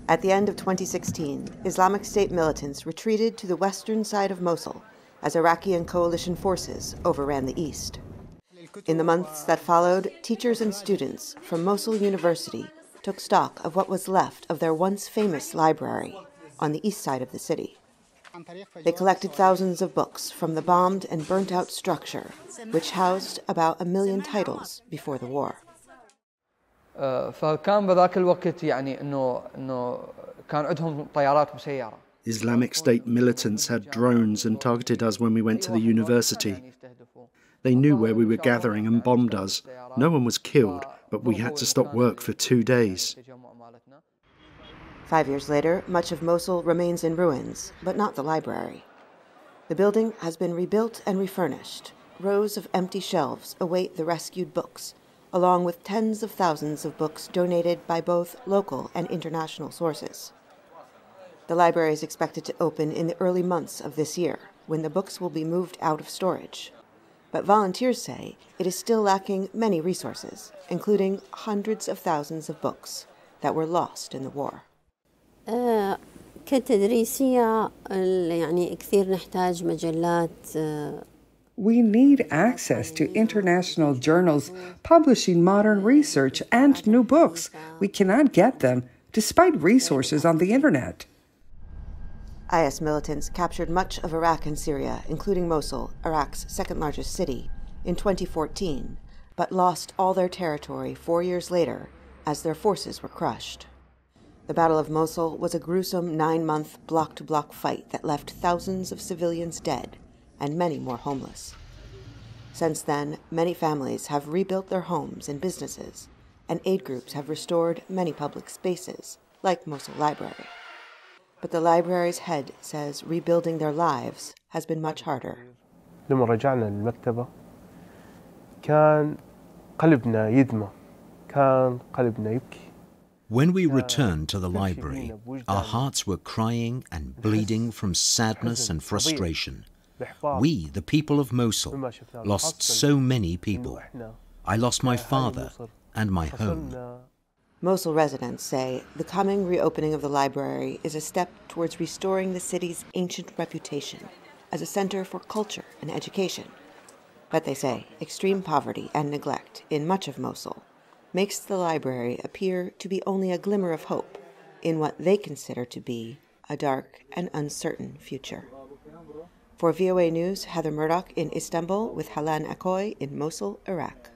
At the end of 2016, Islamic State militants retreated to the western side of Mosul as Iraqi and coalition forces overran the east. In the months that followed, teachers and students from Mosul University took stock of what was left of their once famous library on the east side of the city. They collected thousands of books from the bombed and burnt-out structure, which housed about 1 million titles before the war. فكان بذاك الوقت يعني إنه كان عندهم طيارات مسيرة. Islamic State militants had drones and targeted us when we went to the university. They knew where we were gathering and bombed us. No one was killed, but we had to stop work for 2 days. 5 years later, much of Mosul remains in ruins, but not the library. The building has been rebuilt and refurnished. Rows of empty shelves await the rescued books, along with tens of thousands of books donated by both local and international sources. The library is expected to open in the early months of this year, when the books will be moved out of storage. But volunteers say it is still lacking many resources, including hundreds of thousands of books that were lost in the war. كتدريسية يعني كثير نحتاج مجلات. We need access to international journals publishing modern research and new books. We cannot get them, despite resources on the internet. IS militants captured much of Iraq and Syria, including Mosul, Iraq's second-largest city, in 2014, but lost all their territory 4 years later as their forces were crushed. The Battle of Mosul was a gruesome 9-month block-to-block fight that left thousands of civilians dead and many more homeless. Since then, many families have rebuilt their homes and businesses, and aid groups have restored many public spaces, like Mosul Library. But the library's head says rebuilding their lives has been much harder. لما رجعنا للمكتبة كان قلبنا يدمع كان قلبنا يبكي. When we returned to the library, our hearts were crying and bleeding from sadness and frustration. We, the people of Mosul, lost so many people. I lost my father and my home. Mosul residents say the coming reopening of the library is a step towards restoring the city's ancient reputation as a center for culture and education. But they say extreme poverty and neglect in much of Mosul makes the library appear to be only a glimmer of hope in what they consider to be a dark and uncertain future. For VOA News, Heather Murdoch in Istanbul with Halan Akoiy in Mosul, Iraq.